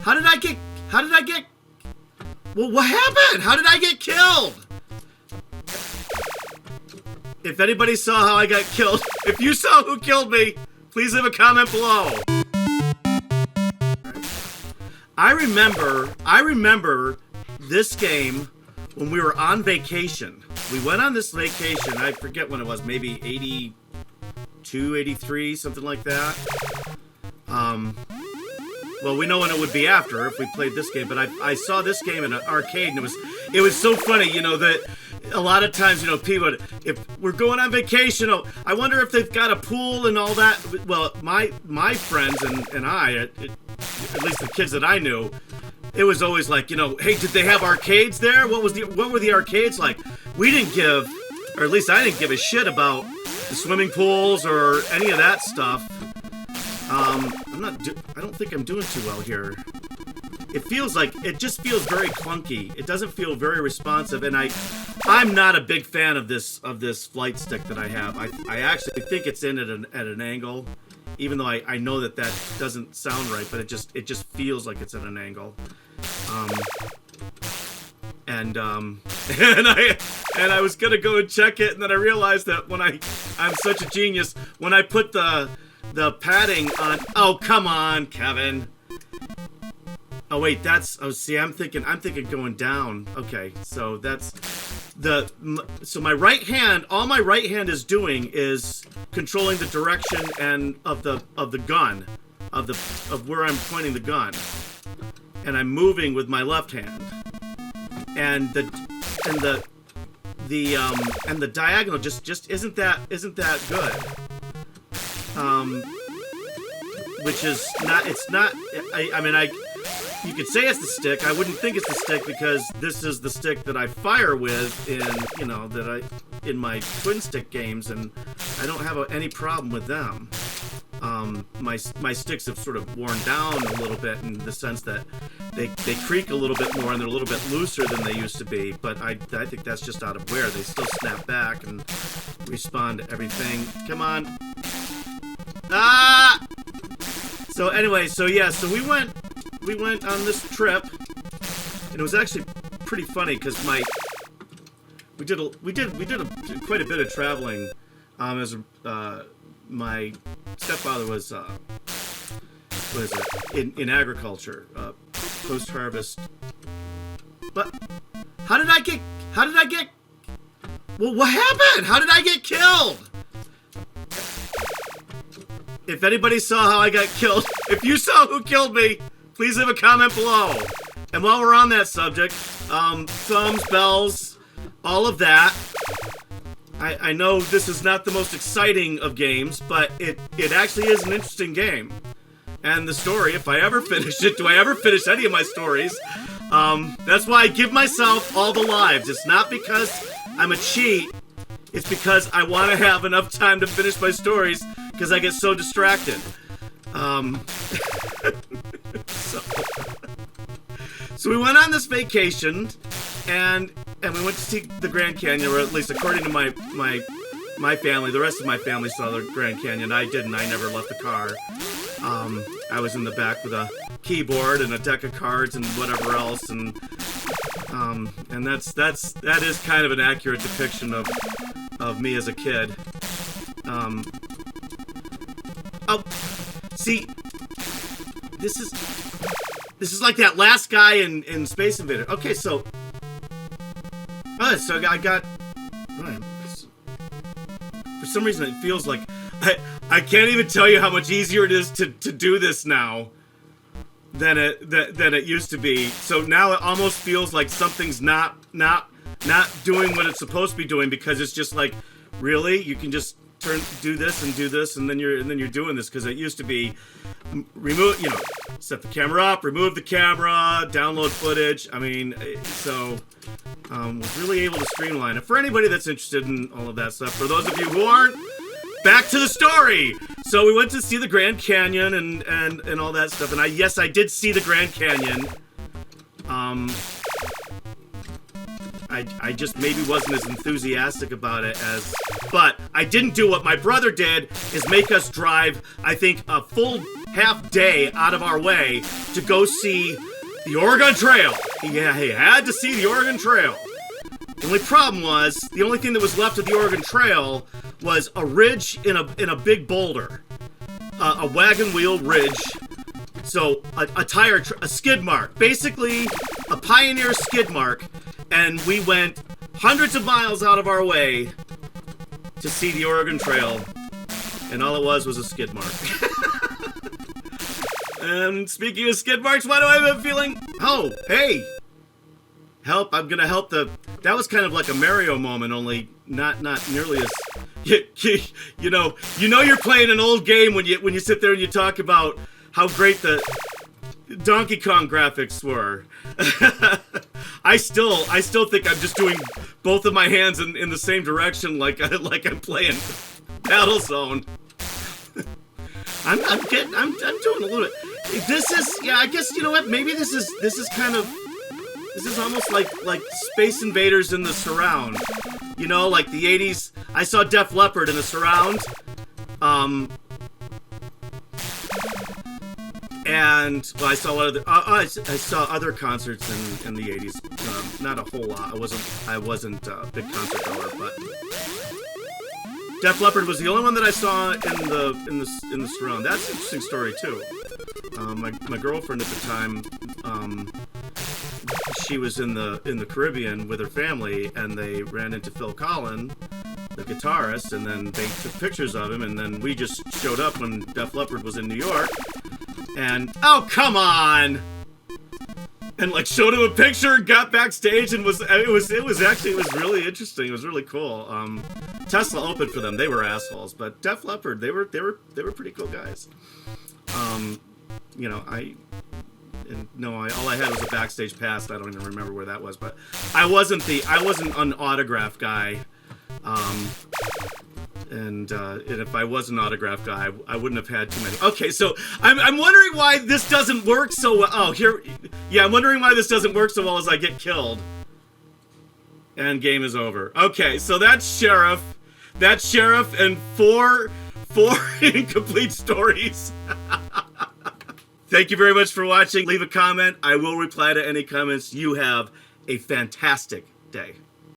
How did I get, well, what happened? How did I get killed? If anybody saw how I got killed, if you saw who killed me, please leave a comment below. I remember this game when we were on vacation. We went on this vacation, I forget when it was, maybe 82, 83, something like that. Well, we know when it would be after if we played this game, but I saw this game in an arcade, and it was so funny, you know, that a lot of times, you know, people, if we're going on vacation, oh, I wonder if they've got a pool and all that. Well, my friends and I, at least the kids that I knew, it was always like, you know, hey, did they have arcades there? What were the arcades like? We didn't give, or at least I didn't give a shit about the swimming pools or any of that stuff. I don't think I'm doing too well here. It just feels very clunky. It doesn't feel very responsive, and I'm not a big fan of this flight stick that I have. I actually think it's in at an angle, even though I know that doesn't sound right, but it just feels like it's at an angle. And I was gonna go and check it, and then I realized that I'm such a genius, when I put the padding on. Oh, come on, Kevin. Oh wait, see, I'm thinking going down. Okay, so that's so my right hand, all my right hand is doing is controlling the direction and of the gun, of where I'm pointing the gun. And I'm moving with my left hand. And the diagonal just isn't that good. Which is not, it's not, I mean, you could say it's the stick. I wouldn't think it's the stick because this is the stick that I fire with in my twin stick games, and I don't have any problem with them. My sticks have sort of worn down a little bit in the sense that they creak a little bit more and they're a little bit looser than they used to be, but I think that's just out of wear. They still snap back and respond to everything. Come on. Ah! So anyway, so we went on this trip, and it was actually pretty funny because we did quite a bit of traveling. As my stepfather was in agriculture, post harvest. But how did I get? Well, what happened? How did I get killed? If anybody saw how I got killed, if you saw who killed me, please leave a comment below. And while we're on that subject, thumbs, bells, all of that. I know this is not the most exciting of games, but it actually is an interesting game. And the story, if I ever finish it, do I ever finish any of my stories? That's why I give myself all the lives. It's not because I'm a cheat. It's because I want to have enough time to finish my stories because I get so distracted. So we went on this vacation, and we went to see the Grand Canyon, or at least according to my family. The rest of my family saw the Grand Canyon. I didn't. I never left the car. I was in the back with a keyboard and a deck of cards and whatever else, and that is kind of an accurate depiction of me as a kid. Oh, see, this is like that last guy in Space Invader. Okay, so I got. For some reason, it feels like I can't even tell you how much easier it is to do this now than it used to be. So now it almost feels like something's not doing what it's supposed to be doing, because it's just like, really, you can just do this, and then you're doing this, because it used to be remove, set the camera up, remove the camera, download footage. I mean, so was really able to streamline it. For anybody that's interested in all of that stuff, for those of you who aren't, back to the story. So we went to see the Grand Canyon and all that stuff, and I did see the Grand Canyon. I just maybe wasn't as enthusiastic about it as, but I didn't do what my brother did, is make us drive, I think, a full half day out of our way to go see the Oregon Trail. Yeah, he had to see the Oregon Trail. The only problem was, the only thing that was left of the Oregon Trail was a ridge in a big boulder. A wagon wheel ridge. So, a skid mark. Basically, a Pioneer skid mark. And we went hundreds of miles out of our way to see the Oregon Trail. And all it was a skid mark. And speaking of skid marks, why do I have a feeling? Oh, hey! Help, I'm gonna help that was kind of like a Mario moment, only not nearly as... You know you're playing an old game when you sit there and you talk about how great the Donkey Kong graphics were. I still think I'm just doing both of my hands in the same direction, like I'm playing Battlezone. I'm doing a little bit. This is, yeah, I guess, you know what? Maybe this is almost like Space Invaders in the surround. You know, like the 80s. I saw Def Leppard in the surround. And well, I saw other concerts in the 80s. Not a whole lot. I wasn't a big concert goer, but Def Leppard was the only one that I saw in the surround. That's an interesting story too. My girlfriend at the time, she was in the Caribbean with her family, and they ran into Phil Collin, the guitarist, and then they took pictures of him, and then we just showed up when Def Leppard was in New York, and oh come on, and like showed him a picture, got backstage, and it was really interesting. It was really cool. Tesla opened for them. They were assholes, but Def Leppard, they were pretty cool guys. You know, all I had was a backstage pass. I don't even remember where that was, but I wasn't an autograph guy. And if I was an autograph guy, I wouldn't have had too many. Okay, so I'm wondering why this doesn't work so well. Oh, here, yeah, I'm wondering why this doesn't work so well as I get killed. And game is over. Okay, so that's Sheriff, and four incomplete stories. Thank you very much for watching. Leave a comment. I will reply to any comments. You have a fantastic day.